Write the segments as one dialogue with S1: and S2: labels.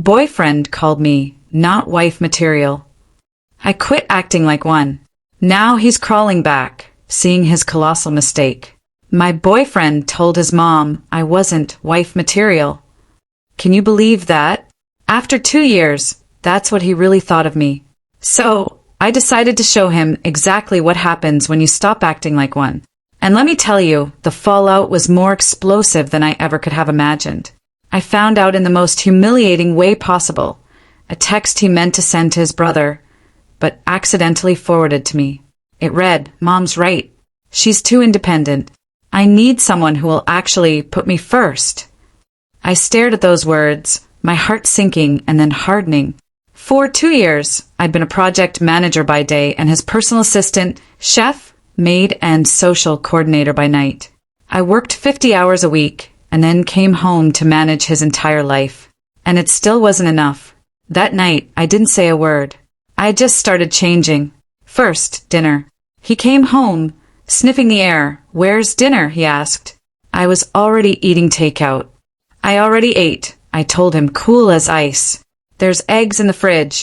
S1: boyfriend called me not wife material. I quit acting like one. Now he's crawling back, seeing his colossal mistake. My boyfriend told his mom I wasn't wife material. Can you believe that? After 2 years, that's what he really thought of me. So, I decided to show him exactly what happens when you stop acting like one. And let me tell you, the fallout was more explosive than I ever could have imagined. I found out in the most humiliating way possible. A text he meant to send to his brother, but accidentally forwarded to me. It read, "Mom's right. She's too independent. I need someone who will actually put me first." I stared at those words, my heart sinking and then hardening. For 2 years, I'd been a project manager by day and his personal assistant, chef, maid, and social coordinator by night. I worked 50 hours a week and then came home to manage his entire life. And it still wasn't enough. That night, I didn't say a word. I just started changing. First, dinner. He came home, sniffing the air. "Where's dinner?" he asked. I was already eating takeout. "I already ate," I told him, cool as ice. "There's eggs in the fridge."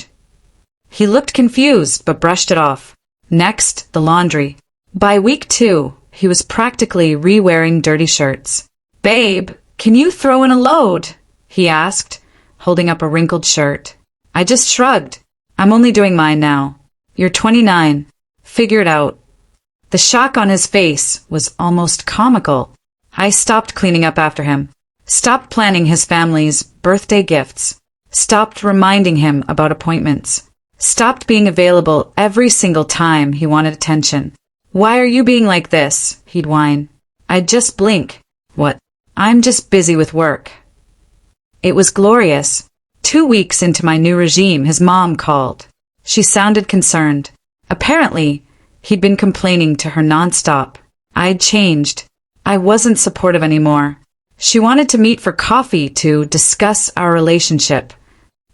S1: He looked confused, but brushed it off. Next, the laundry. By week 2, he was practically re-wearing dirty shirts. "Babe, can you throw in a load?" he asked, holding up a wrinkled shirt. I just shrugged. "I'm only doing mine now. You're 29. Figure it out." The shock on his face was almost comical. I stopped cleaning up after him. Stopped planning his family's birthday gifts. Stopped reminding him about appointments. Stopped being available every single time he wanted attention. "Why are you being like this?" he'd whine. I'd just blink. "What? I'm just busy with work." It was glorious. 2 weeks into my new regime, his mom called. She sounded concerned. Apparently, he'd been complaining to her nonstop. I'd changed. I wasn't supportive anymore. She wanted to meet for coffee to discuss our relationship.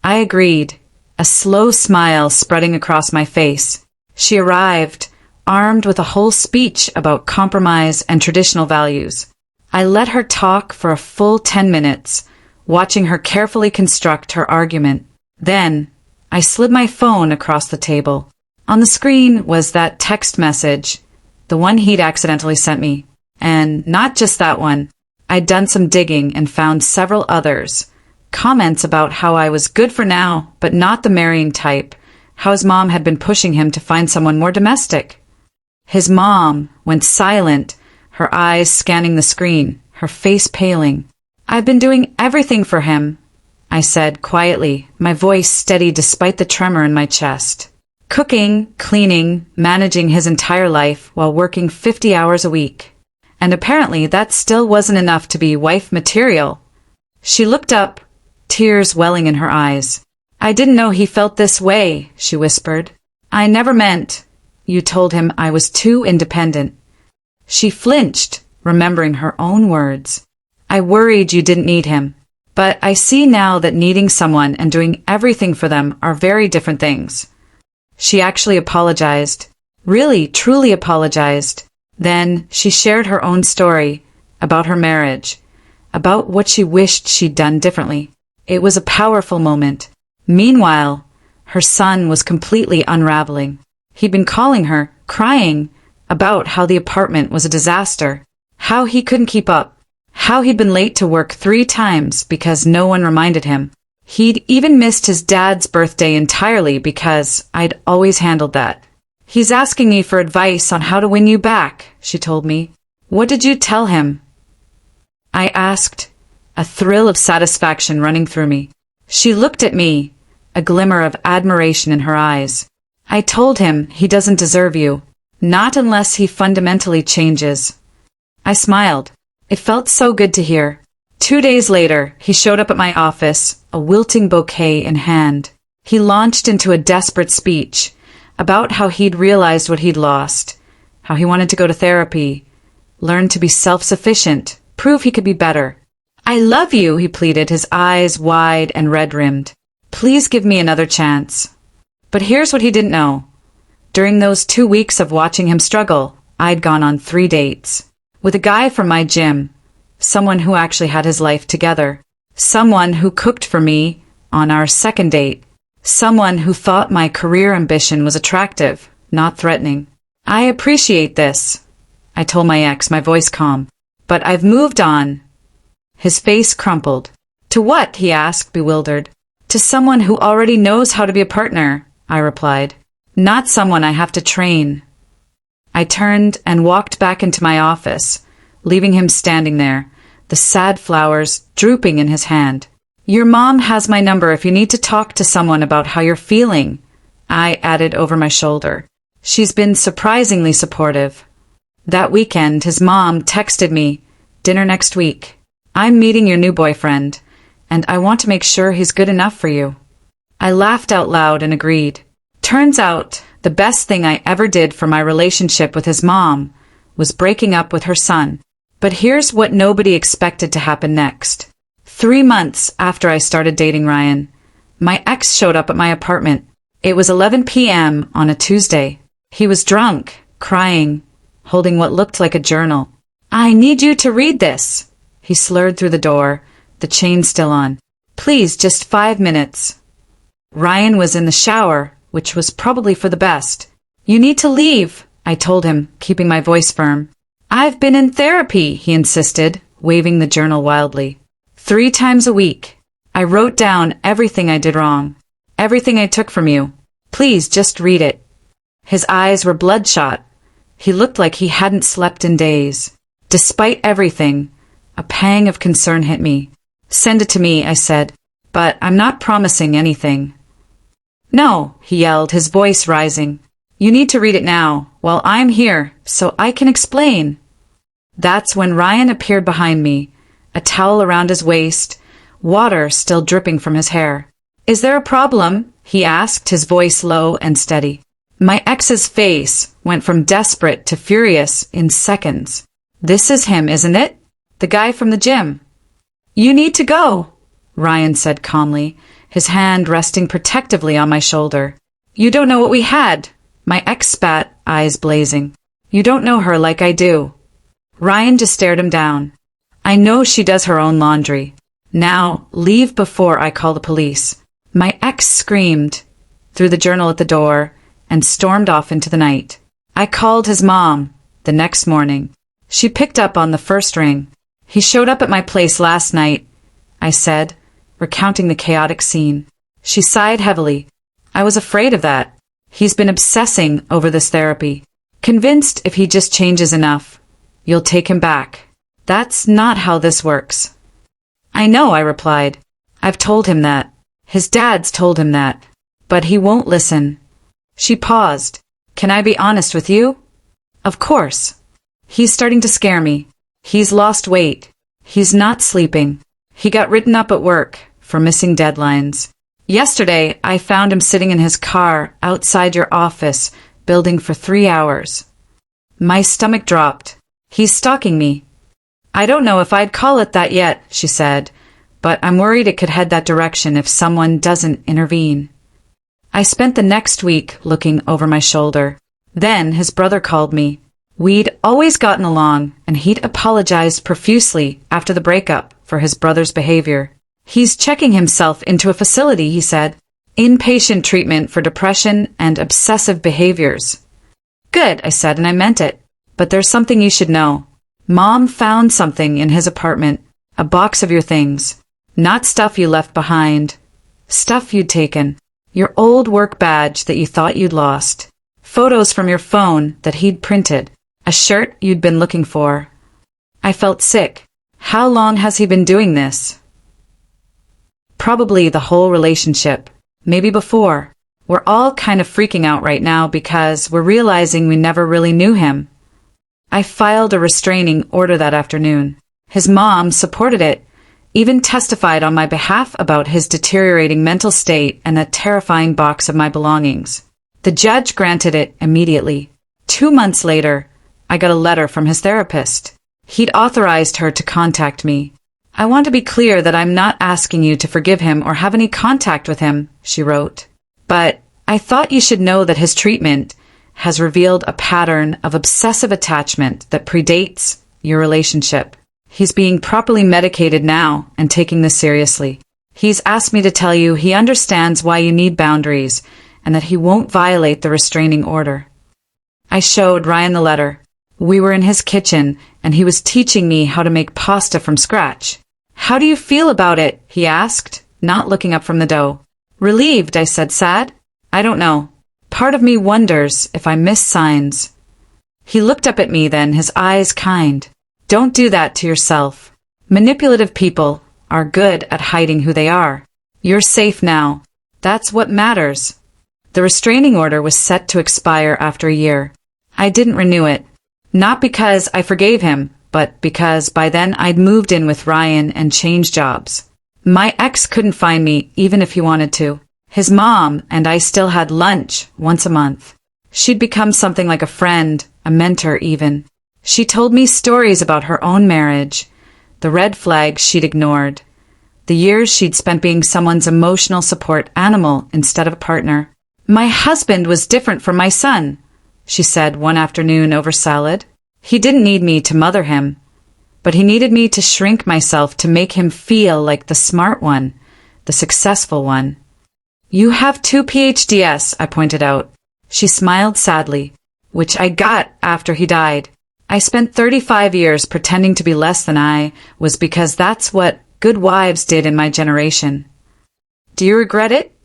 S1: I agreed, a slow smile spreading across my face. She arrived, armed with a whole speech about compromise and traditional values. I let her talk for a full 10 minutes, watching her carefully construct her argument. Then, I slid my phone across the table. On the screen was that text message, the one he'd accidentally sent me. And not just that one. I'd done some digging and found several others. Comments about how I was good for now, but not the marrying type. How his mom had been pushing him to find someone more domestic. His mom went silent, her eyes scanning the screen, her face paling. "I've been doing everything for him," I said quietly, my voice steady despite the tremor in my chest. Cooking, cleaning, managing his entire life while working 50 hours a week. And apparently that still wasn't enough to be wife material. She looked up, tears welling in her eyes. "I didn't know he felt this way," she whispered. "I never meant. You told him I was too independent." She flinched, remembering her own words. "I worried you didn't need him. But I see now that needing someone and doing everything for them are very different things." She actually apologized. Really, truly apologized. Then she shared her own story about her marriage, about what she wished she'd done differently. It was a powerful moment. Meanwhile, her son was completely unraveling. He'd been calling her, crying, about how the apartment was a disaster, how he couldn't keep up, how he'd been late to work 3 times because no one reminded him. He'd even missed his dad's birthday entirely because I'd always handled that. "He's asking me for advice on how to win you back," she told me. "What did you tell him?" I asked, a thrill of satisfaction running through me. She looked at me, a glimmer of admiration in her eyes. "I told him he doesn't deserve you, not unless he fundamentally changes." I smiled. It felt so good to hear. 2 days later, he showed up at my office, a wilting bouquet in hand. He launched into a desperate speech about how he'd realized what he'd lost, how he wanted to go to therapy, learn to be self-sufficient, prove he could be better. "I love you," he pleaded, his eyes wide and red-rimmed. "Please give me another chance." But here's what he didn't know. During those 2 weeks of watching him struggle, I'd gone on 3 dates. With a guy from my gym, someone who actually had his life together, someone who cooked for me on our second date. Someone who thought my career ambition was attractive, not threatening. I appreciate this, I told my ex, my voice calm. But I've moved on. His face crumpled. To what? He asked, bewildered. To someone who already knows how to be a partner, I replied. Not someone I have to train. I turned and walked back into my office, leaving him standing there, the sad flowers drooping in his hand. Your mom has my number if you need to talk to someone about how you're feeling, I added over my shoulder. She's been surprisingly supportive. That weekend, his mom texted me, dinner next week. I'm meeting your new boyfriend, and I want to make sure he's good enough for you. I laughed out loud and agreed. Turns out, the best thing I ever did for my relationship with his mom was breaking up with her son. But here's what nobody expected to happen next. 3 months after I started dating Ryan, my ex showed up at my apartment. It was 11 p.m. on a Tuesday. He was drunk, crying, holding what looked like a journal. I need you to read this. He slurred through the door, the chain still on. Please, just 5 minutes. Ryan was in the shower, which was probably for the best. You need to leave, I told him, keeping my voice firm. I've been in therapy, he insisted, waving the journal wildly. 3 times a week. I wrote down everything I did wrong, everything I took from you. Please just read it. His eyes were bloodshot. He looked like he hadn't slept in days. Despite everything, a pang of concern hit me. Send it to me, I said, but I'm not promising anything. No, he yelled, his voice rising. You need to read it now, while I'm here, so I can explain. That's when Ryan appeared behind me, a towel around his waist, water still dripping from his hair. Is there a problem? He asked, his voice low and steady. My ex's face went from desperate to furious in seconds. This is him, isn't it? The guy from the gym. You need to go, Ryan said calmly, his hand resting protectively on my shoulder. You don't know what we had. My ex spat, eyes blazing. You don't know her like I do. Ryan just stared him down. I know she does her own laundry. Now, leave before I call the police. My ex screamed, threw the journal at the door, and stormed off into the night. I called his mom the next morning. She picked up on the first ring. He showed up at my place last night, I said, recounting the chaotic scene. She sighed heavily. I was afraid of that. He's been obsessing over this therapy. Convinced if he just changes enough, you'll take him back. That's not how this works. I know, I replied. I've told him that. His dad's told him that. But he won't listen. She paused. Can I be honest with you? Of course. He's starting to scare me. He's lost weight. He's not sleeping. He got written up at work for missing deadlines. Yesterday, I found him sitting in his car outside your office, building for 3 hours. My stomach dropped. He's stalking me. I don't know if I'd call it that yet, she said, but I'm worried it could head that direction if someone doesn't intervene. I spent the next week looking over my shoulder. Then his brother called me. We'd always gotten along, and he'd apologized profusely after the breakup for his brother's behavior. He's checking himself into a facility, he said. Inpatient treatment for depression and obsessive behaviors. Good, I said, and I meant it. But there's something you should know. Mom found something in his apartment, a box of your things. Not stuff you left behind. Stuff you'd taken. Your old work badge that you thought you'd lost. Photos from your phone that he'd printed. A shirt you'd been looking for. I felt sick. How long has he been doing this? Probably the whole relationship. Maybe before. We're all kind of freaking out right now because we're realizing we never really knew him. I filed a restraining order that afternoon. His mom supported it, even testified on my behalf about his deteriorating mental state and that terrifying box of my belongings. The judge granted it immediately. 2 months later, I got a letter from his therapist. He'd authorized her to contact me. I want to be clear that I'm not asking you to forgive him or have any contact with him, she wrote. But I thought you should know that his treatment has revealed a pattern of obsessive attachment that predates your relationship. He's being properly medicated now and taking this seriously. He's asked me to tell you he understands why you need boundaries and that he won't violate the restraining order. I showed Ryan the letter. We were in his kitchen, and he was teaching me how to make pasta from scratch. How do you feel about it? He asked, not looking up from the dough. Relieved, I said, sad? I don't know. Part of me wonders if I miss signs. He looked up at me then, his eyes kind. Don't do that to yourself. Manipulative people are good at hiding who they are. You're safe now. That's what matters. The restraining order was set to expire after a year. I didn't renew it. Not because I forgave him, but because by then I'd moved in with Ryan and changed jobs. My ex couldn't find me even if he wanted to. His mom and I still had lunch once a month. She'd become something like a friend, a mentor even. She told me stories about her own marriage, the red flags she'd ignored, the years she'd spent being someone's emotional support animal instead of a partner. My husband was different from my son, she said one afternoon over salad. He didn't need me to mother him, but he needed me to shrink myself to make him feel like the smart one, the successful one. You have 2 PhDs, I pointed out. She smiled sadly, which I got after he died. I spent 35 years pretending to be less than I was because that's what good wives did in my generation. Do you regret it?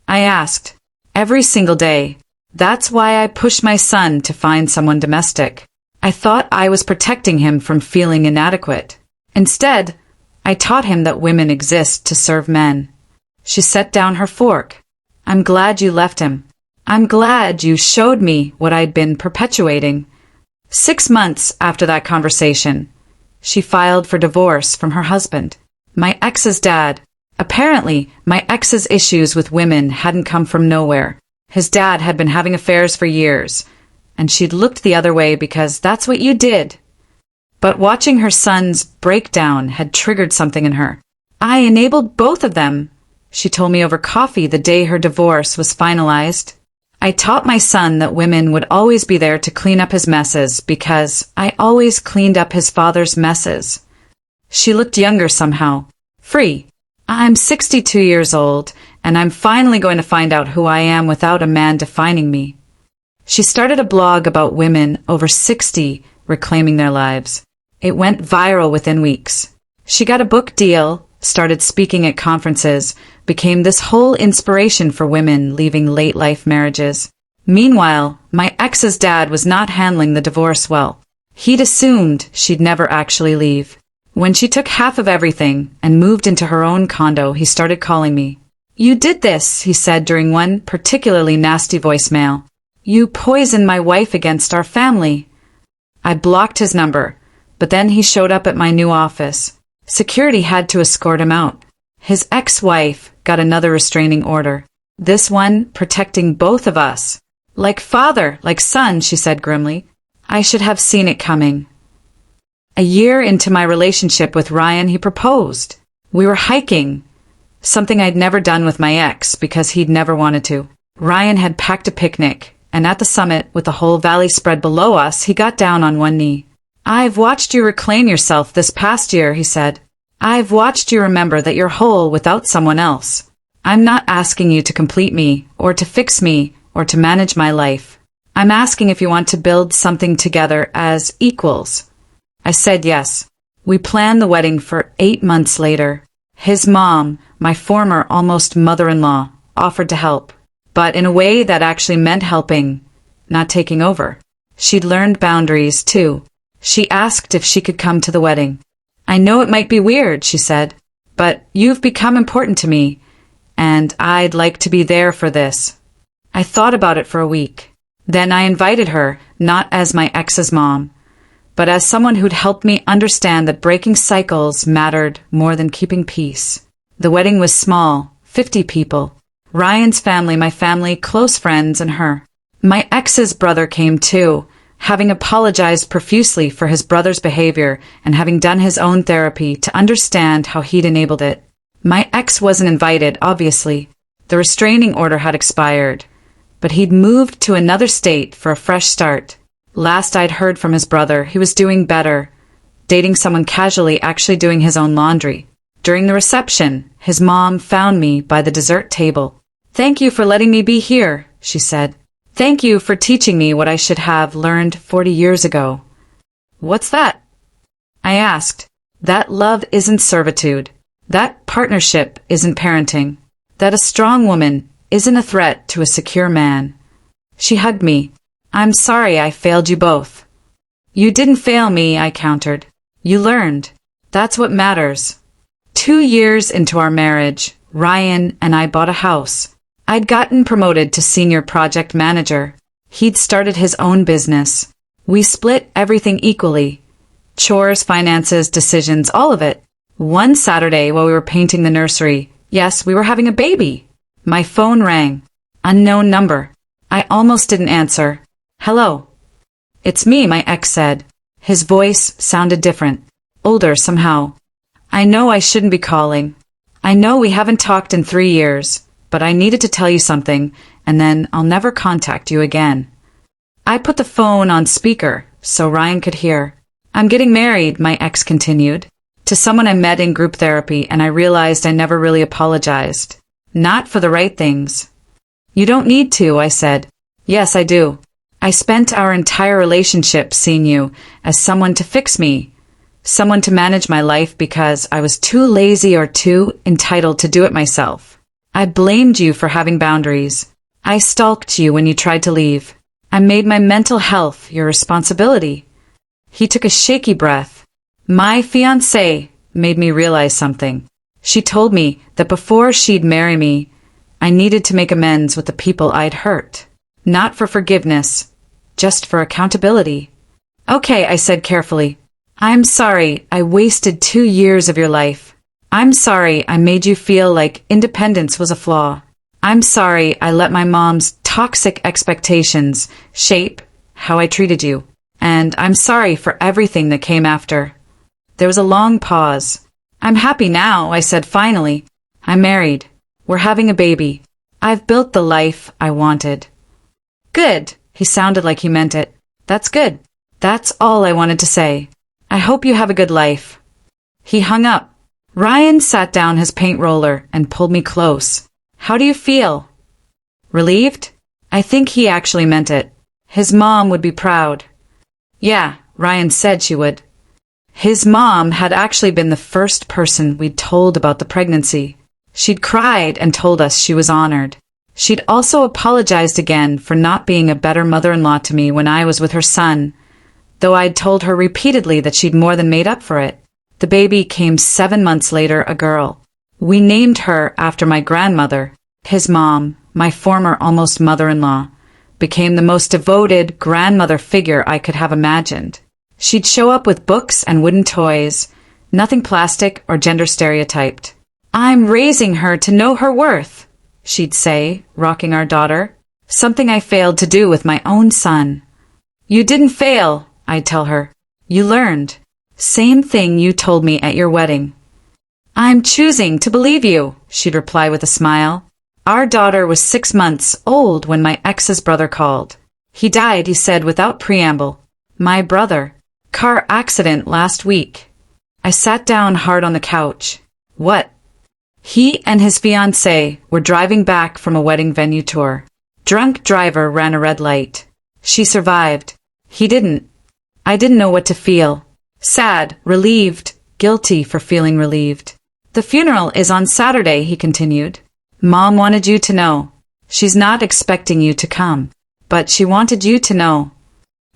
S1: I asked. Every single day. That's why I pushed my son to find someone domestic. I thought I was protecting him from feeling inadequate. Instead, I taught him that women exist to serve men. She set down her fork. I'm glad you left him. I'm glad you showed me what I'd been perpetuating. 6 months after that conversation, she filed for divorce from her husband, my ex's dad. Apparently, my ex's issues with women hadn't come from nowhere. His dad had been having affairs for years, and she'd looked the other way because that's what you did. But watching her son's breakdown had triggered something in her. I enabled both of them, she told me over coffee the day her divorce was finalized. I taught my son that women would always be there to clean up his messes because I always cleaned up his father's messes. She looked younger somehow. Free. I'm 62 years old, and I'm finally going to find out who I am without a man defining me. She started a blog about women over 60 reclaiming their lives. It went viral within weeks. She got a book deal, started speaking at conferences, became this whole inspiration for women leaving late-life marriages. Meanwhile, my ex's dad was not handling the divorce well. He'd assumed she'd never actually leave. When she took half of everything and moved into her own condo, he started calling me. You did this, he said during one particularly nasty voicemail. You poisoned my wife against our family. I blocked his number, but then he showed up at my new office. Security had to escort him out. His ex-wife got another restraining order. This one protecting both of us. Like father, like son, she said grimly. I should have seen it coming. A year into my relationship with Ryan, he proposed. We were hiking, something I'd never done with my ex because he'd never wanted to. Ryan had packed a picnic, and at the summit, with the whole valley spread below us, he got down on one knee. I've watched you reclaim yourself this past year, he said. I've watched you remember that you're whole without someone else. I'm not asking you to complete me, or to fix me, or to manage my life. I'm asking if you want to build something together as equals. I said yes. We planned the wedding for 8 months later. His mom, my former almost mother-in-law, offered to help, but in a way that actually meant helping, not taking over. She'd learned boundaries, too. She asked if she could come to the wedding. I know it might be weird, she said, but you've become important to me, and I'd like to be there for this. I thought about it for a week. Then I invited her, not as my ex's mom, but as someone who'd helped me understand that breaking cycles mattered more than keeping peace. The wedding was small, 50 people. Ryan's family, my family, close friends, and her. My ex's brother came too, having apologized profusely for his brother's behavior and having done his own therapy to understand how he'd enabled it. My ex wasn't invited, obviously. The restraining order had expired, but he'd moved to another state for a fresh start. Last I'd heard from his brother, he was doing better, dating someone casually, actually doing his own laundry. During the reception, his mom found me by the dessert table. "Thank you for letting me be here," she said. "Thank you for teaching me what I should have learned 40 years ago." "What's that?" I asked. "That love isn't servitude. That partnership isn't parenting. That a strong woman isn't a threat to a secure man." She hugged me. "I'm sorry I failed you both." "You didn't fail me," I countered. "You learned. That's what matters." 2 years into our marriage, Ryan and I bought a house. I'd gotten promoted to senior project manager. He'd started his own business. We split everything equally. Chores, finances, decisions, all of it. One Saturday while we were painting the nursery, yes, we were having a baby. My phone rang. Unknown number. I almost didn't answer. "Hello." "It's me," my ex said. His voice sounded different. Older somehow. "I know I shouldn't be calling. I know we haven't talked in 3 years, but I needed to tell you something, and then I'll never contact you again." I put the phone on speaker so Ryan could hear. "I'm getting married," my ex continued, "to someone I met in group therapy, and I realized I never really apologized. Not for the right things." "You don't need to," I said. "Yes, I do. I spent our entire relationship seeing you as someone to fix me, someone to manage my life because I was too lazy or too entitled to do it myself. I blamed you for having boundaries. I stalked you when you tried to leave. I made my mental health your responsibility." He took a shaky breath. "My fiancée made me realize something. She told me that before she'd marry me, I needed to make amends with the people I'd hurt. Not for forgiveness, just for accountability." "Okay," I said carefully. "I'm sorry I wasted 2 years of your life. I'm sorry I made you feel like independence was a flaw. I'm sorry I let my mom's toxic expectations shape how I treated you. And I'm sorry for everything that came after." There was a long pause. "I'm happy now," I said finally. "I'm married. We're having a baby. I've built the life I wanted." "Good." He sounded like he meant it. "That's good. That's all I wanted to say. I hope you have a good life." He hung up. Ryan sat down his paint roller and pulled me close. "How do you feel?" "Relieved?" I think he actually meant it. His mom would be proud. "Yeah," Ryan said she would. His mom had actually been the first person we'd told about the pregnancy. She'd cried and told us she was honored. She'd also apologized again for not being a better mother-in-law to me when I was with her son, though I'd told her repeatedly that she'd more than made up for it. The baby came 7 months later, a girl. We named her after my grandmother. His mom, my former almost mother-in-law, became the most devoted grandmother figure I could have imagined. She'd show up with books and wooden toys, nothing plastic or gender stereotyped. "I'm raising her to know her worth," she'd say, rocking our daughter, something I failed to do with my own son. "You didn't fail," I'd tell her. "You learned. Same thing you told me at your wedding." "I'm choosing to believe you," she'd reply with a smile. Our daughter was 6 months old when my ex's brother called. He died, he said without preamble. "My brother. Car accident last week." I sat down hard on the couch. "What?" He and his fiancée were driving back from a wedding venue tour. Drunk driver ran a red light. She survived. He didn't. I didn't know what to feel. Sad, relieved, guilty for feeling relieved. "The funeral is on Saturday," he continued. "Mom wanted you to know. She's not expecting you to come, but she wanted you to know."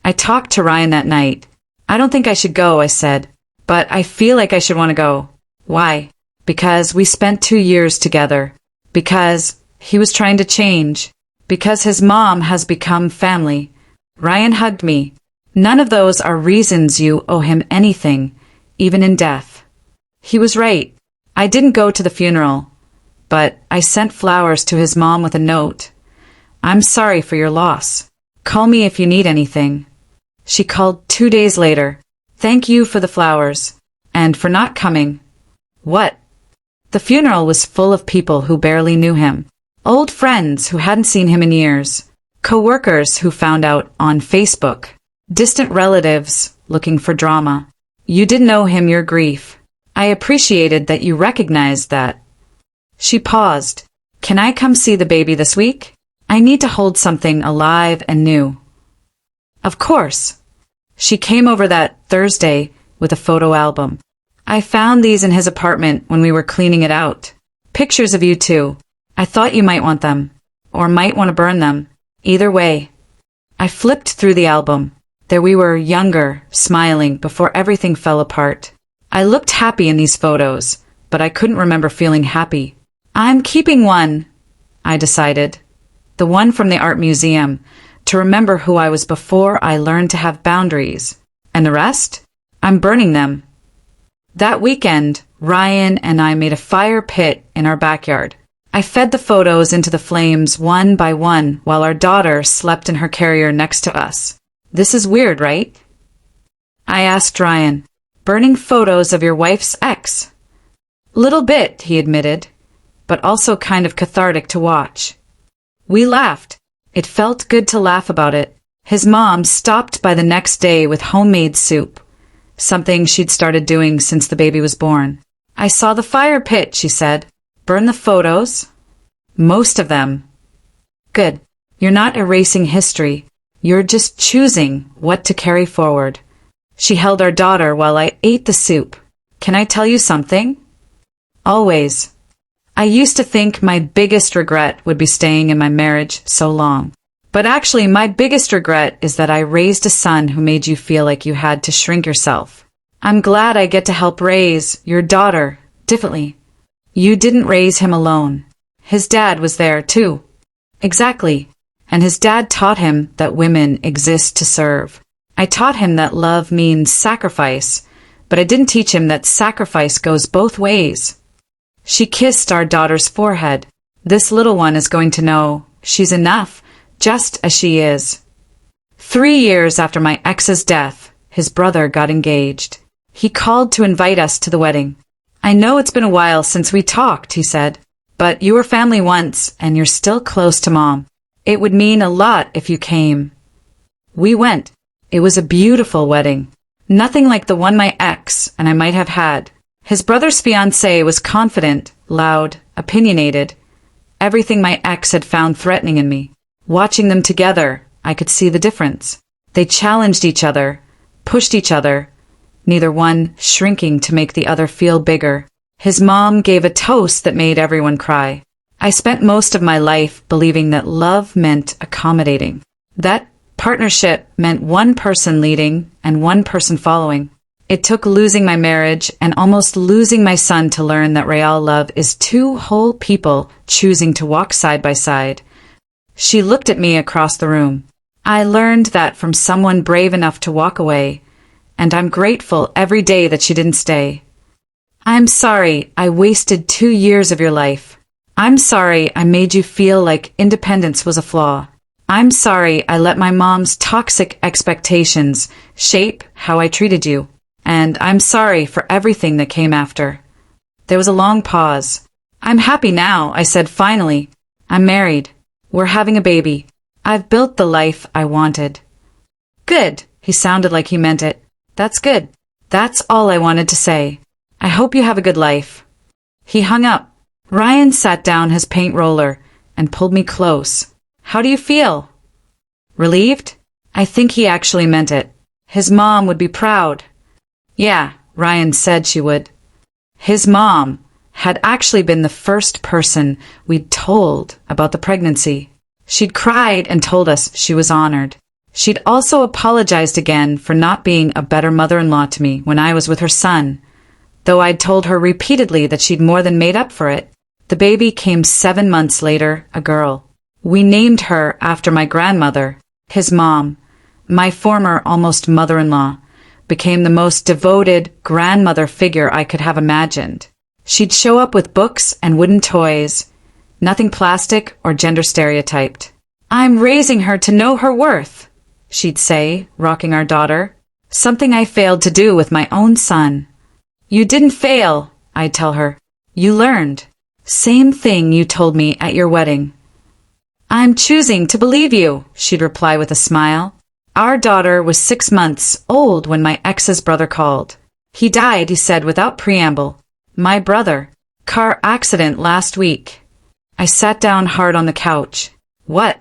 S1: I talked to Ryan that night. "I don't think I should go," I said, "but I feel like I should want to go." "Why?" "Because we spent 2 years together. Because he was trying to change. Because his mom has become family." Ryan hugged me. "None of those are reasons you owe him anything, even in death." He was right. I didn't go to the funeral, but I sent flowers to his mom with a note. "I'm sorry for your loss. Call me if you need anything." She called 2 days later. "Thank you for the flowers. And for not coming." "What?" The funeral was full of people who barely knew him. Old friends who hadn't seen him in years. Co-workers who found out on Facebook. Distant relatives looking for drama. "You didn't owe him your grief." I appreciated that you recognized that. She paused. Can I come see the baby this week? I need to hold something alive and new. Of course. She came over that Thursday with a photo album. I found these in his apartment when we were cleaning it out. Pictures of you two. I thought you might want them, or might want to burn them. Either way. I flipped through the album. There we were, younger, smiling, before everything fell apart. I looked happy in these photos, but I couldn't remember feeling happy. I'm keeping one, I decided. The one from the art museum, to remember who I was before I learned to have boundaries. And the rest? I'm burning them. That weekend, Ryan and I made a fire pit in our backyard. I fed the photos into the flames one by one while our daughter slept in her carrier next to us. This is weird, right? I asked Ryan. Burning photos of your wife's ex. Little bit, he admitted, but also kind of cathartic to watch. We laughed. It felt good to laugh about it. His mom stopped by the next day with homemade soup, something she'd started doing since the baby was born. I saw the fire pit, she said. Burn the photos? Most of them. Good. You're not erasing history. You're just choosing what to carry forward. She held our daughter while I ate the soup. Can I tell you something? Always. I used to think my biggest regret would be staying in my marriage so long. But actually, my biggest regret is that I raised a son who made you feel like you had to shrink yourself. I'm glad I get to help raise your daughter differently. You didn't raise him alone. His dad was there, too. Exactly. And his dad taught him that women exist to serve. I taught him that love means sacrifice, but I didn't teach him that sacrifice goes both ways. She kissed our daughter's forehead. This little one is going to know she's enough, just as she is. 3 years after my ex's death, his brother got engaged. He called to invite us to the wedding. I know it's been a while since we talked, he said, but you were family once, and you're still close to Mom. It would mean a lot if you came. We went. It was a beautiful wedding. Nothing like the one my ex and I might have had. His brother's fiancée was confident, loud, opinionated. Everything my ex had found threatening in me. Watching them together, I could see the difference. They challenged each other, pushed each other, neither one shrinking to make the other feel bigger. His mom gave a toast that made everyone cry. I spent most of my life believing that love meant accommodating. That partnership meant one person leading and one person following. It took losing my marriage and almost losing my son to learn that real love is two whole people choosing to walk side by side. She looked at me across the room. I learned that from someone brave enough to walk away, and I'm grateful every day that she didn't stay. I'm sorry I wasted 2 years of your life. I'm sorry I made you feel like independence was a flaw. I'm sorry I let my mom's toxic expectations shape how I treated you. And I'm sorry for everything that came after. There was a long pause. I'm happy now, I said finally. I'm married. We're having a baby. I've built the life I wanted. Good. He sounded like he meant it. That's good. That's all I wanted to say. I hope you have a good life. He hung up. Ryan sat down his paint roller and pulled me close. How do you feel? Relieved? I think he actually meant it. His mom would be proud. Yeah, Ryan said she would. His mom had actually been the first person we'd told about the pregnancy. She'd cried and told us she was honored. She'd also apologized again for not being a better mother-in-law to me when I was with her son, though I'd told her repeatedly that she'd more than made up for it. The baby came 7 months later, a girl. We named her after my grandmother. His mom, my former almost mother-in-law, became the most devoted grandmother figure I could have imagined. She'd show up with books and wooden toys, nothing plastic or gender stereotyped. I'm raising her to know her worth, she'd say, rocking our daughter, something I failed to do with my own son. You didn't fail, I'd tell her. You learned. Same thing you told me at your wedding. I'm choosing to believe you, she'd reply with a smile. Our daughter was 6 months old when my ex's brother called. He died, he said without preamble. My brother. Car accident last week. I sat down hard on the couch. What?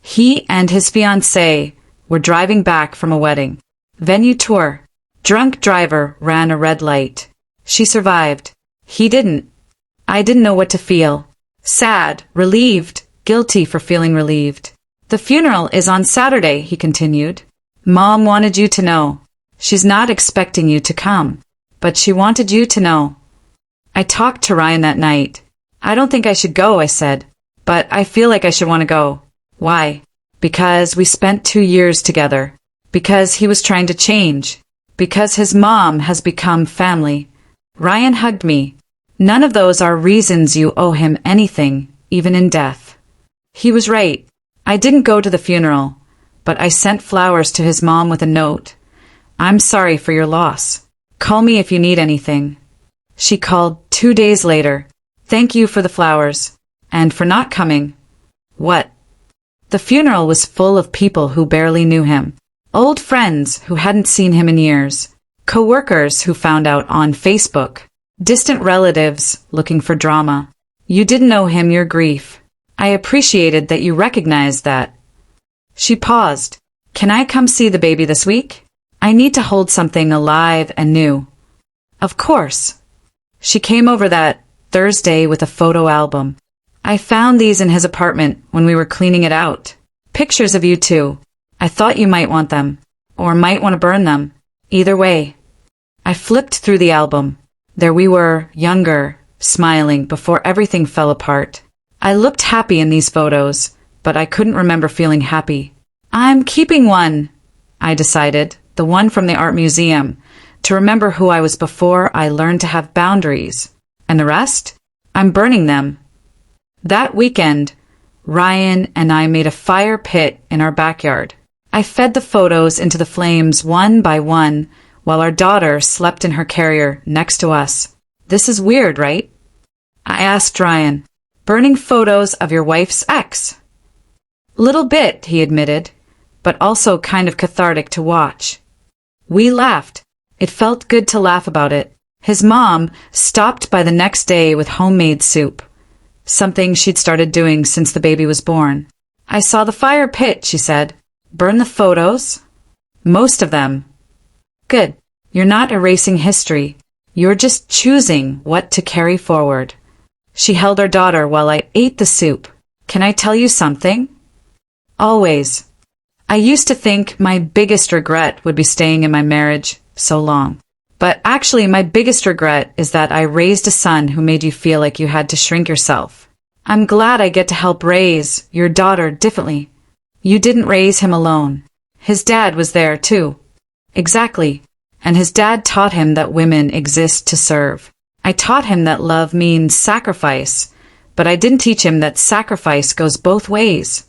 S1: He and his fiancée were driving back from a wedding. Venue tour. Drunk driver ran a red light. She survived. He didn't. I didn't know what to feel. Sad, relieved, guilty for feeling relieved. The funeral is on Saturday, he continued. Mom wanted you to know. She's not expecting you to come, but she wanted you to know. I talked to Ryan that night. I don't think I should go, I said, but I feel like I should want to go. Why? Because we spent 2 years together. Because he was trying to change. Because his mom has become family. Ryan hugged me. None of those are reasons you owe him anything, even in death. He was right. I didn't go to the funeral, but I sent flowers to his mom with a note. I'm sorry for your loss. Call me if you need anything. She called 2 days later. Thank you for the flowers. And for not coming. What? The funeral was full of people who barely knew him. Old friends who hadn't seen him in years. Co-workers who found out on Facebook. Distant relatives looking for drama. You didn't know him your grief. I appreciated that you recognized that. She paused. Can I come see the baby this week? I need to hold something alive and new. Of course. She came over that Thursday with a photo album. I found these in his apartment when we were cleaning it out. Pictures of you two. I thought you might want them, or might want to burn them. Either way. I flipped through the album. There we were, younger, smiling before everything fell apart. I looked happy in these photos, but I couldn't remember feeling happy. I'm keeping one, I decided, the one from the art museum, to remember who I was before I learned to have boundaries. And the rest? I'm burning them. That weekend, Ryan and I made a fire pit in our backyard. I fed the photos into the flames one by one while our daughter slept in her carrier next to us. This is weird, right? I asked Ryan. Burning photos of your wife's ex. Little bit, he admitted, but also kind of cathartic to watch. We laughed. It felt good to laugh about it. His mom stopped by the next day with homemade soup. Something she'd started doing since the baby was born. I saw the fire pit, she said. Burn the photos? Most of them. Good. You're not erasing history. You're just choosing what to carry forward. She held our daughter while I ate the soup. Can I tell you something? Always. I used to think my biggest regret would be staying in my marriage so long. But actually my biggest regret is that I raised a son who made you feel like you had to shrink yourself. I'm glad I get to help raise your daughter differently. You didn't raise him alone. His dad was there too. Exactly. And his dad taught him that women exist to serve. I taught him that love means sacrifice, but I didn't teach him that sacrifice goes both ways.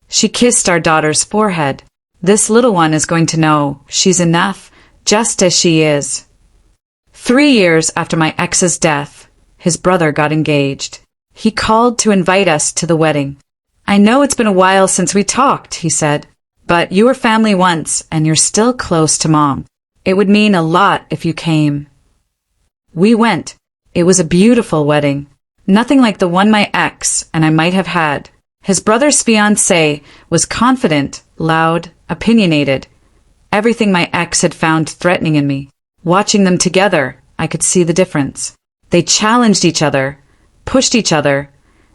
S1: She kissed our daughter's forehead. This little one is going to know she's enough just as she is. 3 years after my ex's death, his brother got engaged. He called to invite us to the wedding. I know it's been a while since we talked, he said, but you were family once and you're still close to Mom. It would mean a lot if you came. We went. It was a beautiful wedding. Nothing like the one my ex and I might have had. His brother's fiancée was confident, loud, opinionated. Everything my ex had found threatening in me. Watching them together, I could see the difference. They challenged each other, pushed each other,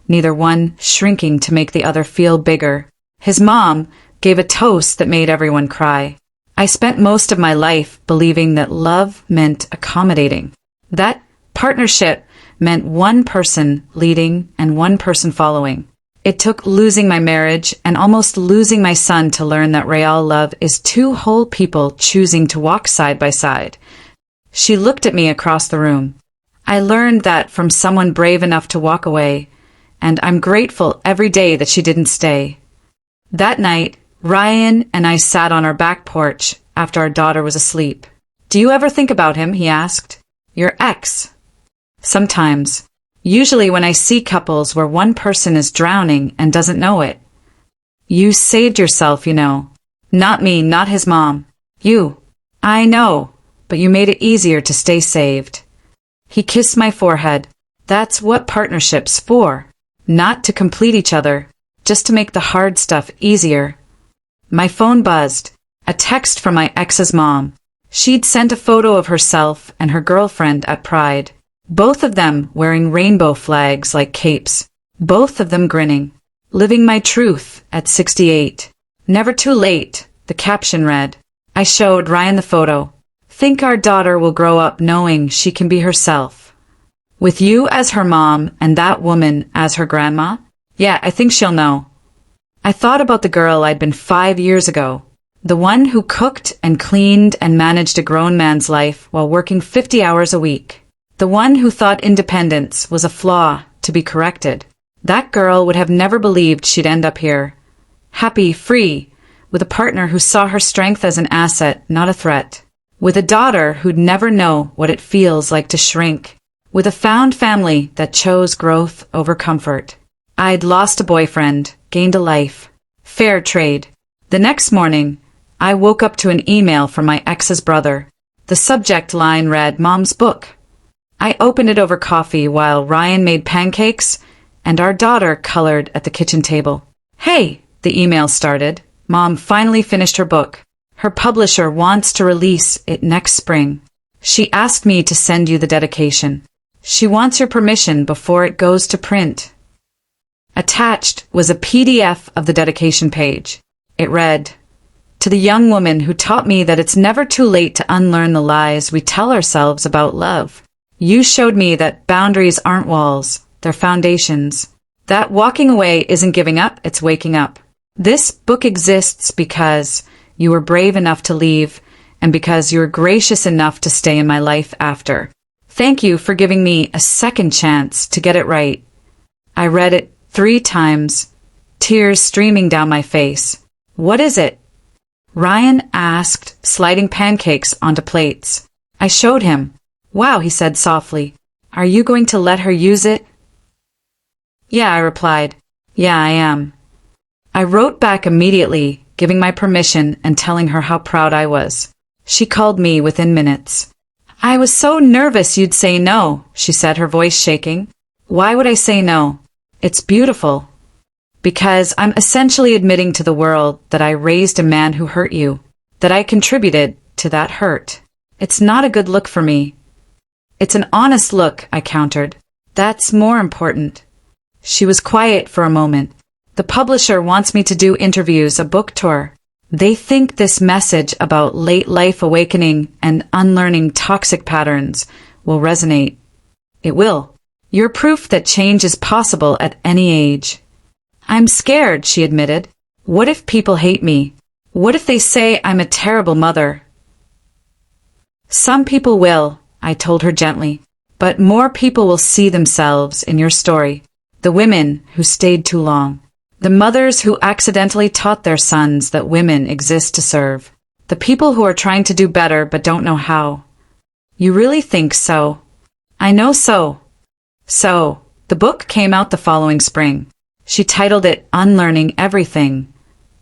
S1: neither one shrinking to make the other feel bigger. His mom gave a toast that made everyone cry. I spent most of my life believing that love meant accommodating. That partnership meant one person leading and one person following. It took losing my marriage and almost losing my son to learn that real love is two whole people choosing to walk side by side. She looked at me across the room. I learned that from someone brave enough to walk away, and I'm grateful every day that she didn't stay. That night, Ryan and I sat on our back porch after our daughter was asleep. Do you ever think about him? He asked. Your ex. Sometimes. Usually when I see couples where one person is drowning and doesn't know it. You saved yourself, you know. Not me, not his mom. You. I know. but you made it easier to stay saved. He kissed my forehead. That's what partnership's for. Not to complete each other, just to make the hard stuff easier. My phone buzzed. A text from my ex's mom. She'd sent a photo of herself and her girlfriend at Pride. Both of them wearing rainbow flags like capes. Both of them grinning. Living my truth at 68. Never too late, the caption read. I showed Ryan the photo. Think our daughter will grow up knowing she can be herself. With you as her mom and that woman as her grandma? Yeah, I think she'll know. I thought about the girl I'd been 5 years ago. The one who cooked and cleaned and managed a grown man's life while working 50 hours a week. The one who thought independence was a flaw to be corrected. That girl would have never believed she'd end up here. Happy, free, with a partner who saw her strength as an asset, not a threat. With a daughter who'd never know what it feels like to shrink. With a found family that chose growth over comfort. I'd lost a boyfriend, gained a life. Fair trade. The next morning, I woke up to an email from my ex's brother. The subject line read, Mom's book. I opened it over coffee while Ryan made pancakes and our daughter colored at the kitchen table. Hey, the email started. Mom finally finished her book. Her publisher wants to release it next spring. She asked me to send you the dedication. She wants your permission before it goes to print. Attached was a PDF of the dedication page. It read, To the young woman who taught me that it's never too late to unlearn the lies we tell ourselves about love. You showed me that boundaries aren't walls, they're foundations. That walking away isn't giving up, it's waking up. This book exists because you were brave enough to leave and because you were gracious enough to stay in my life after. Thank you for giving me a second chance to get it right. I read it 3 times, tears streaming down my face. What is it? Ryan asked, sliding pancakes onto plates. I showed him. Wow, he said softly. Are you going to let her use it? Yeah, I replied. Yeah, I am. I wrote back immediately, giving my permission and telling her how proud I was. She called me within minutes. I was so nervous you'd say no, she said, her voice shaking. Why would I say no? It's beautiful. Because I'm essentially admitting to the world that I raised a man who hurt you, that I contributed to that hurt. It's not a good look for me. It's an honest look, I countered. That's more important. She was quiet for a moment. The publisher wants me to do interviews, a book tour. They think this message about late life awakening and unlearning toxic patterns will resonate. It will. You're proof that change is possible at any age. I'm scared, she admitted. What if people hate me? What if they say I'm a terrible mother? Some people will, I told her gently, but more people will see themselves in your story. The women who stayed too long. The mothers who accidentally taught their sons that women exist to serve. The people who are trying to do better but don't know how. You really think so? I know so. So, the book came out the following spring. She titled it Unlearning Everything,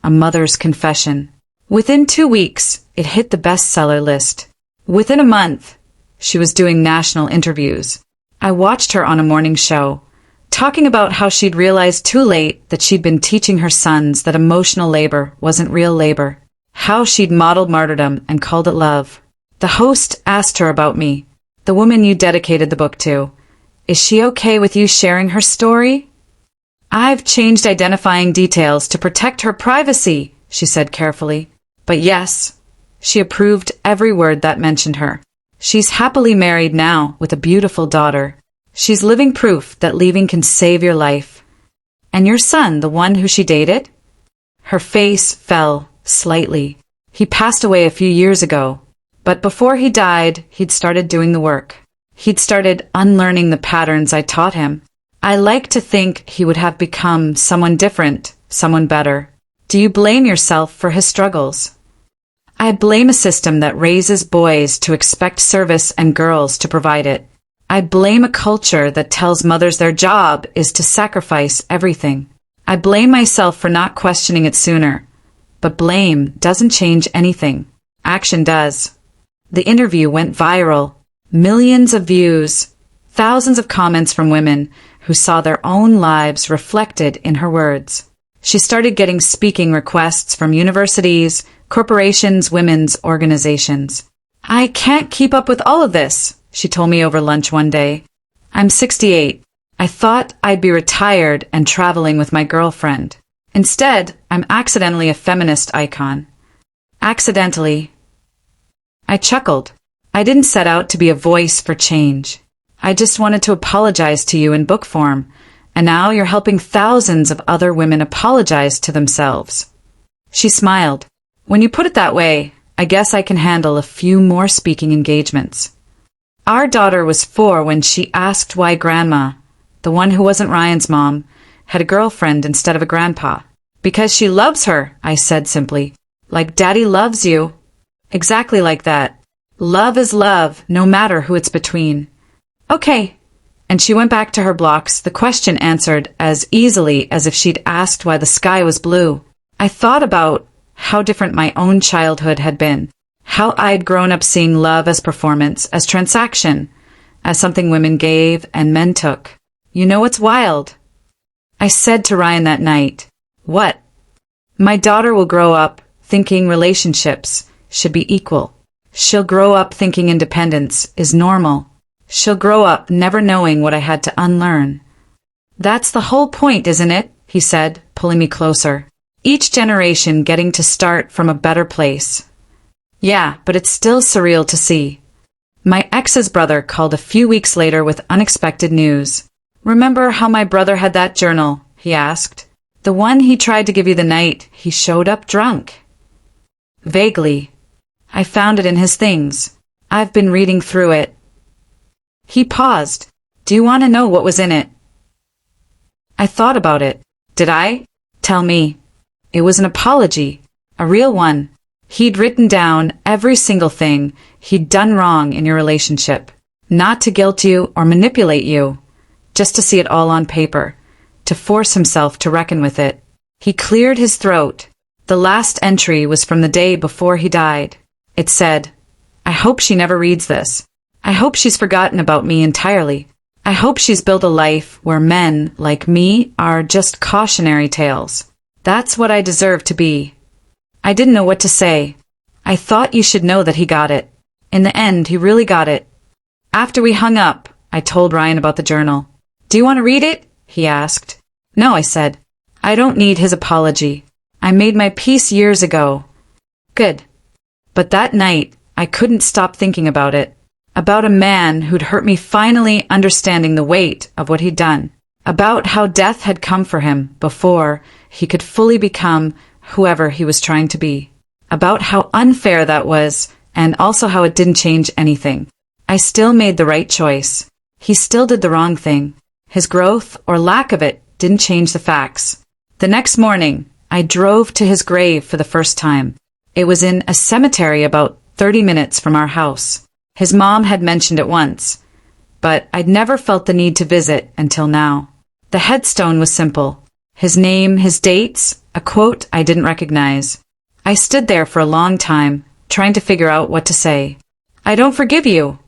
S1: A Mother's Confession. Within 2 weeks, it hit the bestseller list. Within a month, she was doing national interviews. I watched her on a morning show, talking about how she'd realized too late that she'd been teaching her sons that emotional labor wasn't real labor. How she'd modeled martyrdom and called it love. The host asked her about me, the woman you dedicated the book to. Is she okay with you sharing her story? I've changed identifying details to protect her privacy, she said carefully. But yes, she approved every word that mentioned her. She's happily married now with a beautiful daughter. She's living proof that leaving can save your life. And your son, the one who she dated? Her face fell slightly. He passed away a few years ago. But before he died, he'd started doing the work. He'd started unlearning the patterns I taught him. I like to think he would have become someone different, someone better. Do you blame yourself for his struggles? I blame a system that raises boys to expect service and girls to provide it. I blame a culture that tells mothers their job is to sacrifice everything. I blame myself for not questioning it sooner. But blame doesn't change anything. Action does. The interview went viral. Millions of views, thousands of comments from women who saw their own lives reflected in her words. She started getting speaking requests from universities, corporations, women's organizations. "I can't keep up with all of this," she told me over lunch one day. "I'm 68. I thought I'd be retired and traveling with my girlfriend. Instead, I'm accidentally a feminist icon." Accidentally. I chuckled. I didn't set out to be a voice for change. I just wanted to apologize to you in book form, and now you're helping thousands of other women apologize to themselves. She smiled. "When you put it that way, I guess I can handle a few more speaking engagements." Our daughter was 4 when she asked why Grandma, the one who wasn't Ryan's mom, had a girlfriend instead of a grandpa. "Because she loves her," I said simply. "Like Daddy loves you." Exactly like that. Love is love, no matter who it's between. "Okay." And she went back to her blocks, the question answered as easily as if she'd asked why the sky was blue. I thought about how different my own childhood had been, how I'd grown up seeing love as performance, as transaction, as something women gave and men took. "You know what's wild?" I said to Ryan that night. "What?" "My daughter will grow up thinking relationships should be equal. She'll grow up thinking independence is normal. She'll grow up never knowing what I had to unlearn." "That's the whole point, isn't it?" he said, pulling me closer. "Each generation getting to start from a better place." "Yeah, but it's still surreal to see." My ex's brother called a few weeks later with unexpected news. "Remember how my brother had that journal?" he asked. "The one he tried to give you the night he showed up drunk." Vaguely. "I found it in his things. I've been reading through it." He paused. "Do you want to know what was in it?" I thought about it. "Did I?" "Tell me." It was an apology. A real one. He'd written down every single thing he'd done wrong in your relationship. Not to guilt you or manipulate you. Just to see it all on paper. To force himself to reckon with it. He cleared his throat. The last entry was from the day before he died. It said, "I hope she never reads this. I hope she's forgotten about me entirely. I hope she's built a life where men, like me, are just cautionary tales. That's what I deserve to be." I didn't know what to say. I thought you should know that he got it. In the end, he really got it. After we hung up, I told Ryan about the journal. "Do you want to read it?" he asked. "No," I said. "I don't need his apology. I made my peace years ago." Good. But that night, I couldn't stop thinking about it. About a man who'd hurt me finally understanding the weight of what he'd done. About how death had come for him before he could fully become whoever he was trying to be. About how unfair that was, and also how it didn't change anything. I still made the right choice. He still did the wrong thing. His growth, or lack of it, didn't change the facts. The next morning, I drove to his grave for the first time. It was in a cemetery about 30 minutes from our house. His mom had mentioned it once, but I'd never felt the need to visit until now. The headstone was simple. His name, his dates, a quote I didn't recognize. I stood there for a long time, trying to figure out what to say. "I don't forgive you,"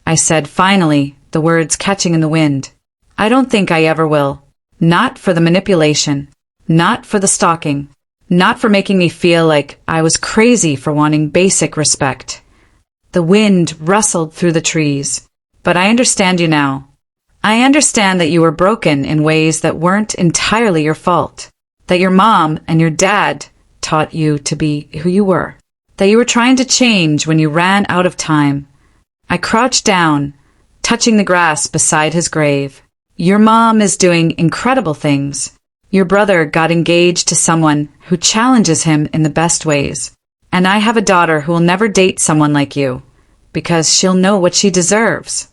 S1: I said finally, the words catching in the wind. "I don't think I ever will. Not for the manipulation. Not for the stalking. Not for making me feel like I was crazy for wanting basic respect." The wind rustled through the trees. "But I understand you now. I understand that you were broken in ways that weren't entirely your fault. That your mom and your dad taught you to be who you were. That you were trying to change when you ran out of time." I crouched down, touching the grass beside his grave. "Your mom is doing incredible things. Your brother got engaged to someone who challenges him in the best ways. And I have a daughter who will never date someone like you, because she'll know what she deserves."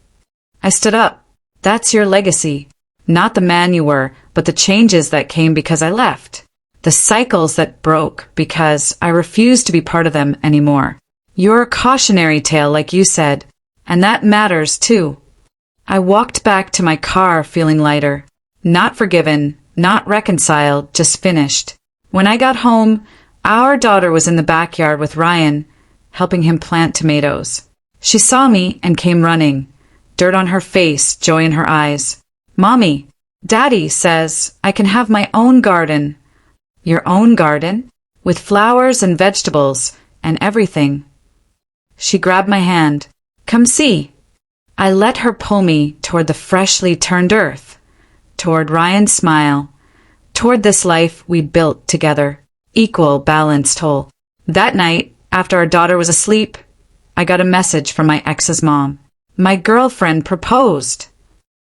S1: I stood up. "That's your legacy. Not the man you were, but the changes that came because I left. The cycles that broke because I refused to be part of them anymore. You're a cautionary tale, like you said, and that matters too." I walked back to my car feeling lighter. Not forgiven, not reconciled, just finished. When I got home, our daughter was in the backyard with Ryan, helping him plant tomatoes. She saw me and came running, dirt on her face, joy in her eyes. Mommy, Daddy says I can have my own garden. Your own garden? With flowers and vegetables and everything. She grabbed my hand. Come see. I let her pull me toward the freshly turned earth, toward Ryan's smile, toward this life we built together, equal, balanced, whole. That night, after our daughter was asleep, I got a message from my ex's mom. My girlfriend proposed.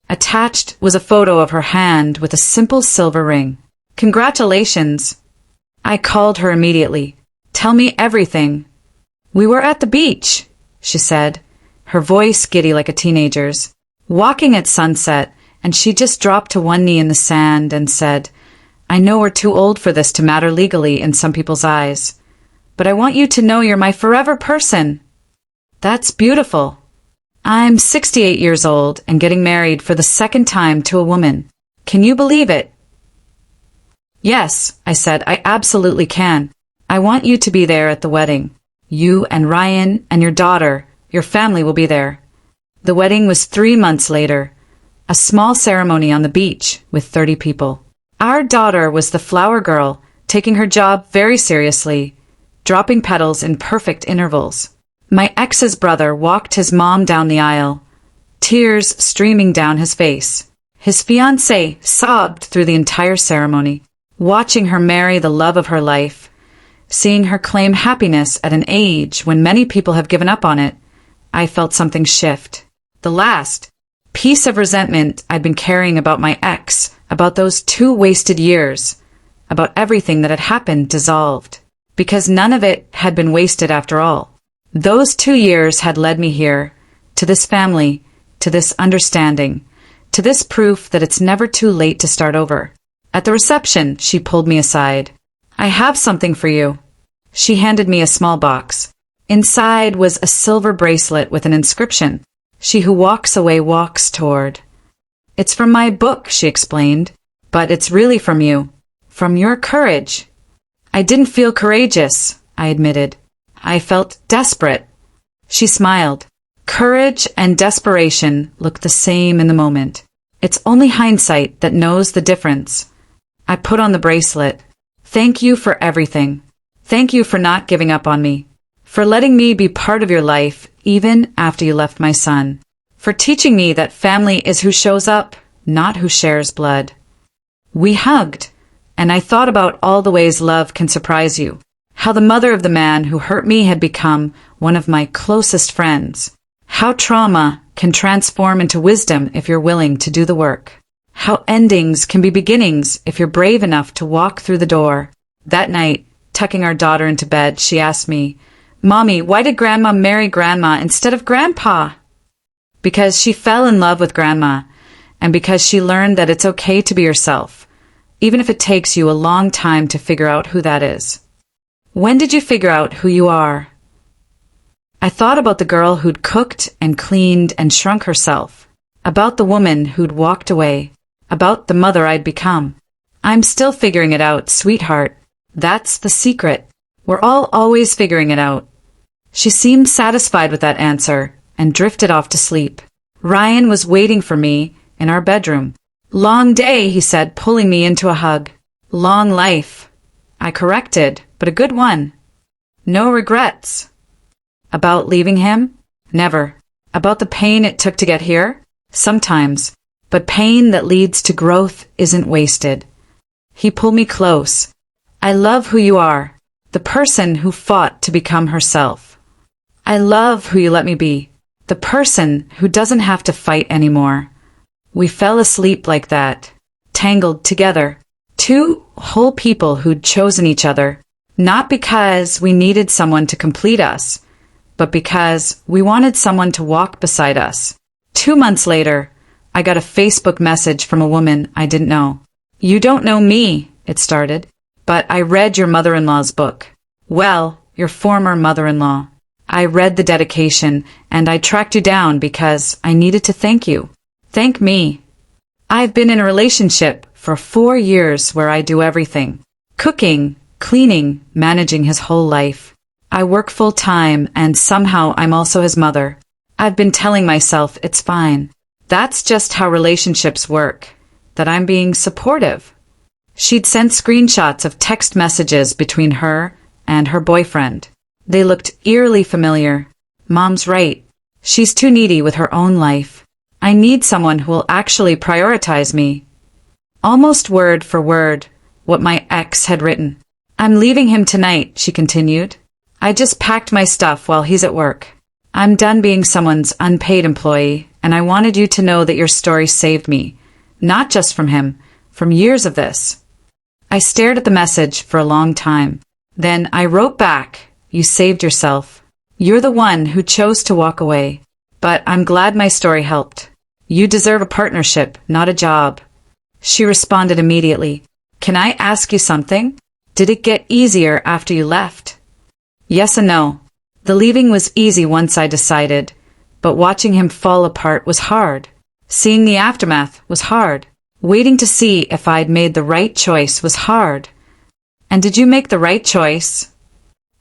S1: Attached was a photo of her hand with a simple silver ring. Congratulations. I called her immediately. Tell me everything. We were at the beach, she said, her voice giddy like a teenager's. Walking at sunset, and she just dropped to one knee in the sand and said, I know we're too old for this to matter legally in some people's eyes, but I want you to know you're my forever person. That's beautiful. I'm 68 years old and getting married for the second time to a woman. Can you believe it? Yes, I said, I absolutely can. I want you to be there at the wedding. You and Ryan and your daughter, your family will be there. The wedding was 3 months later, a small ceremony on the beach with 30 people. Our daughter was the flower girl, taking her job very seriously, dropping petals in perfect intervals. My ex's brother walked his mom down the aisle, tears streaming down his face. His fiancée sobbed through the entire ceremony, watching her marry the love of her life, seeing her claim happiness at an age when many people have given up on it. I felt something shift. The last piece of resentment I'd been carrying about my ex, about those 2 wasted years, about everything that had happened, dissolved. Because none of it had been wasted after all. Those 2 years had led me here, to this family, to this understanding, to this proof that it's never too late to start over. At the reception, she pulled me aside. I have something for you. She handed me a small box. Inside was a silver bracelet with an inscription. She who walks away walks toward. It's from my book, she explained, but it's really from you. From your courage. I didn't feel courageous, I admitted. I felt desperate. She smiled. Courage and desperation look the same in the moment. It's only hindsight that knows the difference. I put on the bracelet. Thank you for everything. Thank you for not giving up on me. For letting me be part of your life even after you left my son. For teaching me that family is who shows up, not who shares blood. We hugged, and I thought about all the ways love can surprise you. How the mother of the man who hurt me had become one of my closest friends. How trauma can transform into wisdom if you're willing to do the work. How endings can be beginnings if you're brave enough to walk through the door. That night, tucking our daughter into bed, she asked me, Mommy, why did Grandma marry Grandma instead of Grandpa? Because she fell in love with Grandma, and because she learned that it's okay to be yourself, even if it takes you a long time to figure out who that is. When did you figure out who you are? I thought about the girl who'd cooked and cleaned and shrunk herself, about the woman who'd walked away, about the mother I'd become. I'm still figuring it out, sweetheart. That's the secret. We're all always figuring it out. She seemed satisfied with that answer and drifted off to sleep. Ryan was waiting for me in our bedroom. Long day, he said, pulling me into a hug. Long life. I corrected, but a good one. No regrets. About leaving him? Never. About the pain it took to get here? Sometimes. But pain that leads to growth isn't wasted. He pulled me close. I love who you are, the person who fought to become herself. I love who you let me be, the person who doesn't have to fight anymore. We fell asleep like that, tangled together. 2 whole people who'd chosen each other, not because we needed someone to complete us, but because we wanted someone to walk beside us. 2 months later, I got a Facebook message from a woman I didn't know. You don't know me, it started, but I read your mother-in-law's book. Well, your former mother-in-law. I read the dedication, and I tracked you down because I needed to thank you. Thank me. I've been in a relationship for 4 years where I do everything. Cooking, cleaning, managing his whole life. I work full-time, and somehow I'm also his mother. I've been telling myself it's fine. That's just how relationships work. That I'm being supportive. She'd sent screenshots of text messages between her and her boyfriend. They looked eerily familiar. Mom's right. She's too needy with her own life. I need someone who will actually prioritize me. Almost word for word, what my ex had written. I'm leaving him tonight, she continued. I just packed my stuff while he's at work. I'm done being someone's unpaid employee, and I wanted you to know that your story saved me. Not just from him, from years of this. I stared at the message for a long time. Then I wrote back, you saved yourself. You're the one who chose to walk away. But I'm glad my story helped. You deserve a partnership, not a job. She responded immediately. Can I ask you something? Did it get easier after you left? Yes and no. The leaving was easy once I decided, but watching him fall apart was hard. Seeing the aftermath was hard. Waiting to see if I'd made the right choice was hard. And did you make the right choice?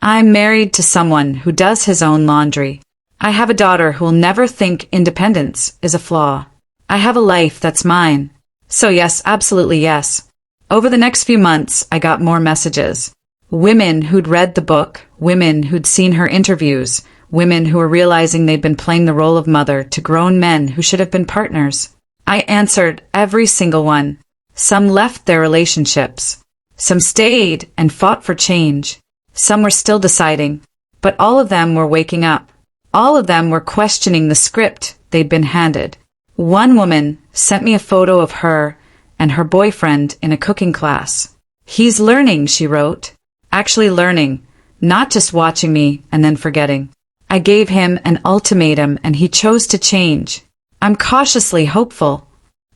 S1: I'm married to someone who does his own laundry. I have a daughter who will never think independence is a flaw. I have a life that's mine. So yes, absolutely yes. Over the next few months, I got more messages. Women who'd read the book, women who'd seen her interviews, women who were realizing they'd been playing the role of mother to grown men who should have been partners. I answered every single one. Some left their relationships. Some stayed and fought for change. Some were still deciding. But all of them were waking up. All of them were questioning the script they'd been handed. One woman sent me a photo of her and her boyfriend in a cooking class. He's learning, she wrote. Actually learning, not just watching me and then forgetting. I gave him an ultimatum and he chose to change. I'm cautiously hopeful.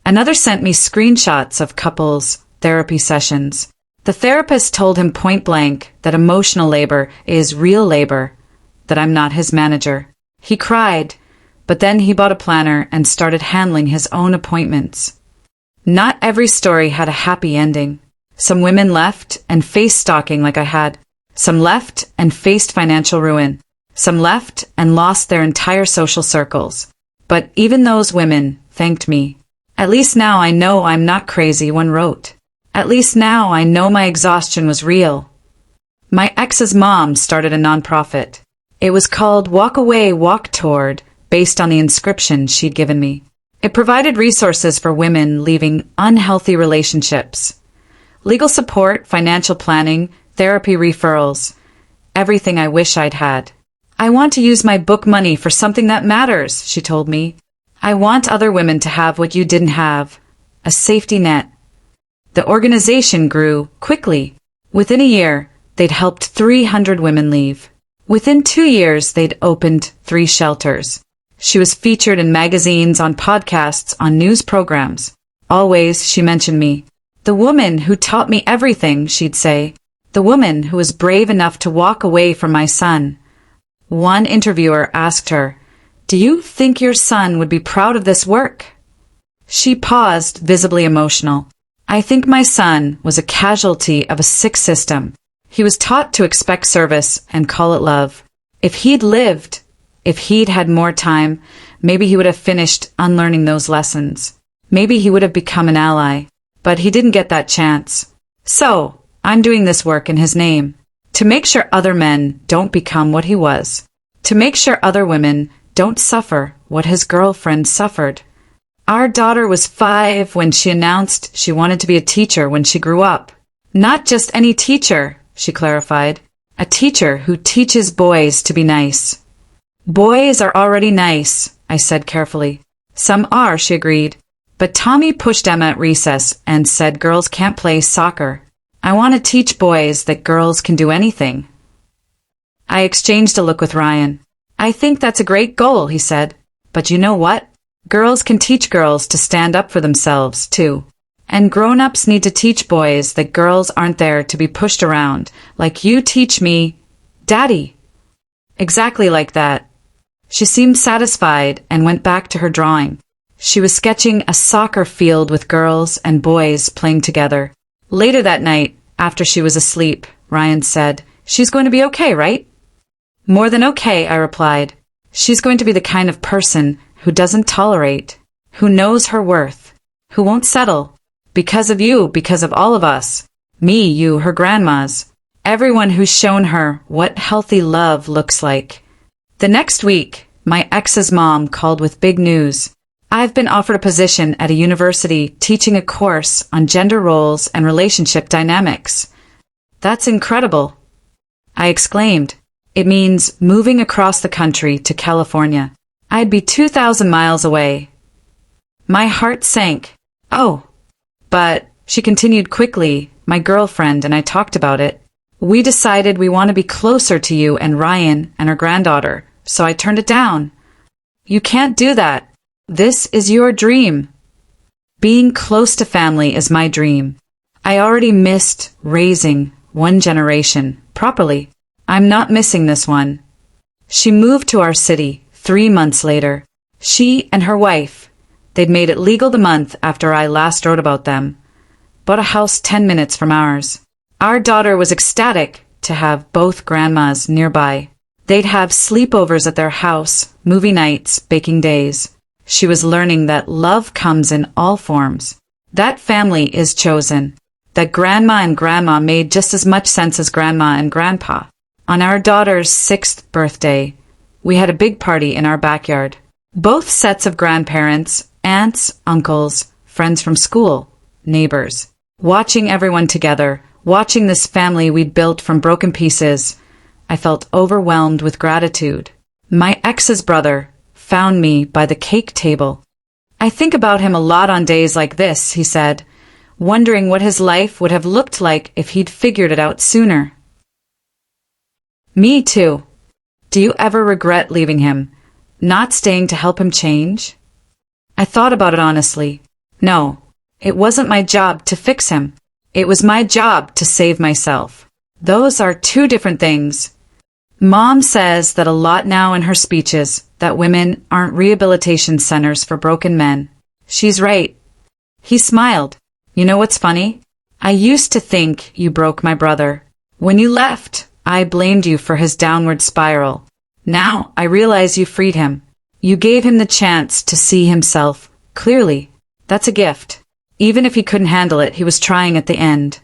S1: Another sent me screenshots of couples' therapy sessions. The therapist told him point blank that emotional labor is real labor, that I'm not his manager. He cried, but then he bought a planner and started handling his own appointments. Not every story had a happy ending. Some women left and faced stalking like I had. Some left and faced financial ruin. Some left and lost their entire social circles. But even those women thanked me. At least now I know I'm not crazy, one wrote. At least now I know my exhaustion was real. My ex's mom started a nonprofit. It was called Walk Away, Walk Toward, based on the inscription she'd given me. It provided resources for women leaving unhealthy relationships. Legal support, financial planning, therapy referrals. Everything I wish I'd had. I want to use my book money for something that matters, she told me. I want other women to have what you didn't have. A safety net. The organization grew quickly. Within a year, they'd helped 300 women leave. Within 2 years, they'd opened 3 shelters. She was featured in magazines, on podcasts, on news programs. Always, she mentioned me. The woman who taught me everything, she'd say. The woman who was brave enough to walk away from my son. One interviewer asked her, "Do you think your son would be proud of this work?" She paused, visibly emotional. I think my son was a casualty of a sick system. He was taught to expect service and call it love. If he'd lived, if he'd had more time, maybe he would have finished unlearning those lessons. Maybe he would have become an ally. But he didn't get that chance. So, I'm doing this work in his name. To make sure other men don't become what he was. To make sure other women don't suffer what his girlfriend suffered. Our daughter was 5 when she announced she wanted to be a teacher when she grew up. Not just any teacher, she clarified. A teacher who teaches boys to be nice. Boys are already nice, I said carefully. Some are, she agreed. But Tommy pushed Emma at recess and said girls can't play soccer. I want to teach boys that girls can do anything. I exchanged a look with Ryan. I think that's a great goal, he said. But you know what? Girls can teach girls to stand up for themselves, too. And grown-ups need to teach boys that girls aren't there to be pushed around, like you teach me, Daddy. Exactly like that. She seemed satisfied and went back to her drawing. She was sketching a soccer field with girls and boys playing together. Later that night, after she was asleep, Ryan said, "She's going to be okay, right?" "More than okay," I replied. She's going to be the kind of person who doesn't tolerate, who knows her worth, who won't settle. Because of you, because of all of us. Me, you, her grandmas. Everyone who's shown her what healthy love looks like. The next week, my ex's mom called with big news. I've been offered a position at a university teaching a course on gender roles and relationship dynamics. That's incredible, I exclaimed. It means moving across the country to California. I'd be 2,000 miles away. My heart sank. Oh, but, she continued quickly, my girlfriend and I talked about it. We decided we want to be closer to you and Ryan and our granddaughter, so I turned it down. You can't do that. This is your dream. Being close to family is my dream. I already missed raising one generation properly. I'm not missing this one. She moved to our city 3 months later. She and her wife, they'd made it legal the month after I last wrote about them. Bought a house 10 minutes from ours. Our daughter was ecstatic to have both grandmas nearby. They'd have sleepovers at their house, movie nights, baking days. She was learning that love comes in all forms. That family is chosen. That grandma and grandma made just as much sense as grandma and grandpa. On our daughter's 6th birthday, we had a big party in our backyard. Both sets of grandparents, aunts, uncles, friends from school, neighbors. Watching everyone together, watching this family we'd built from broken pieces, I felt overwhelmed with gratitude. My ex's brother found me by the cake table. I think about him a lot on days like this, he said, wondering what his life would have looked like if he'd figured it out sooner. Me too. Do you ever regret leaving him, not staying to help him change? I thought about it honestly. No, it wasn't my job to fix him. It was my job to save myself. Those are two different things. Mom says that a lot now in her speeches, that women aren't rehabilitation centers for broken men. She's right. He smiled. You know what's funny? I used to think you broke my brother. When you left, I blamed you for his downward spiral. Now I realize you freed him. You gave him the chance to see himself clearly. That's a gift. Even if he couldn't handle it, he was trying at the end.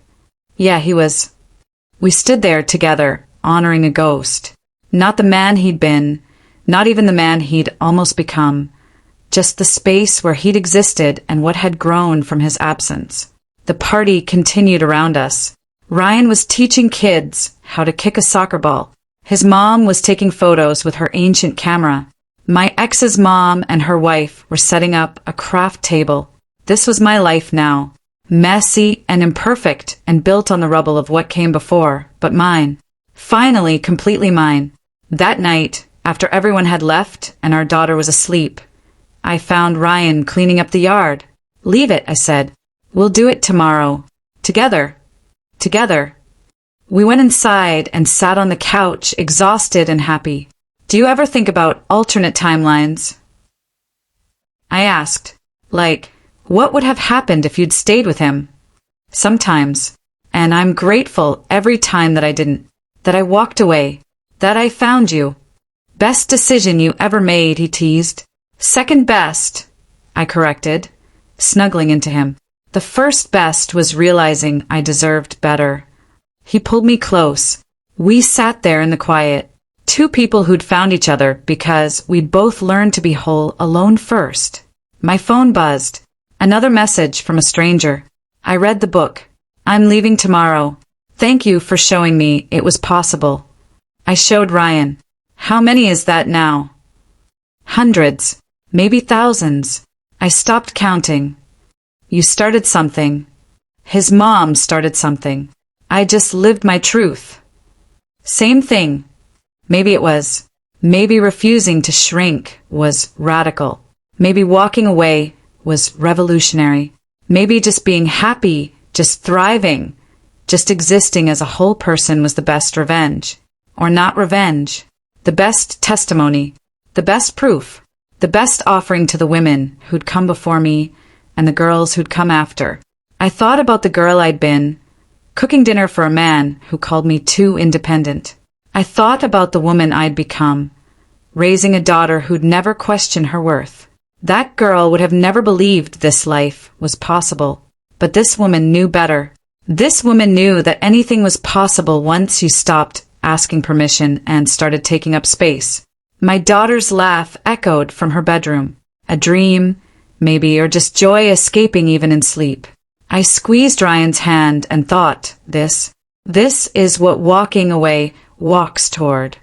S1: Yeah, he was. We stood there together, honoring a ghost. Not the man he'd been, not even the man he'd almost become. Just the space where he'd existed and what had grown from his absence. The party continued around us. Ryan was teaching kids how to kick a soccer ball. His mom was taking photos with her ancient camera. My ex's mom and her wife were setting up a craft table. This was my life now. Messy and imperfect and built on the rubble of what came before, but mine. Finally, completely mine. That night, after everyone had left and our daughter was asleep, I found Ryan cleaning up the yard. Leave it, I said. We'll do it tomorrow. Together. Together. We went inside and sat on the couch, exhausted and happy. Do you ever think about alternate timelines? I asked. Like, what would have happened if you'd stayed with him? Sometimes. And I'm grateful every time that I didn't. That I walked away. That I found you. Best decision you ever made, he teased. Second best, I corrected, snuggling into him. The first best was realizing I deserved better. He pulled me close. We sat there in the quiet. Two people who'd found each other because we'd both learned to be whole alone first. My phone buzzed. Another message from a stranger. I read the book. I'm leaving tomorrow. Thank you for showing me it was possible. I showed Ryan. How many is that now? Hundreds. Maybe thousands. I stopped counting. You started something. His mom started something. I just lived my truth. Same thing. Maybe it was. Maybe refusing to shrink was radical. Maybe walking away was revolutionary. Maybe just being happy, just thriving, just existing as a whole person was the best revenge. Or not revenge. The best testimony. The best proof. The best offering to the women who'd come before me and the girls who'd come after. I thought about the girl I'd been, cooking dinner for a man who called me too independent. I thought about the woman I'd become, raising a daughter who'd never question her worth. That girl would have never believed this life was possible. But this woman knew better. This woman knew that anything was possible once you stopped asking permission and started taking up space. My daughter's laugh echoed from her bedroom. A dream, maybe, or just joy escaping even in sleep. I squeezed Ryan's hand and thought, this is what walking away walks toward.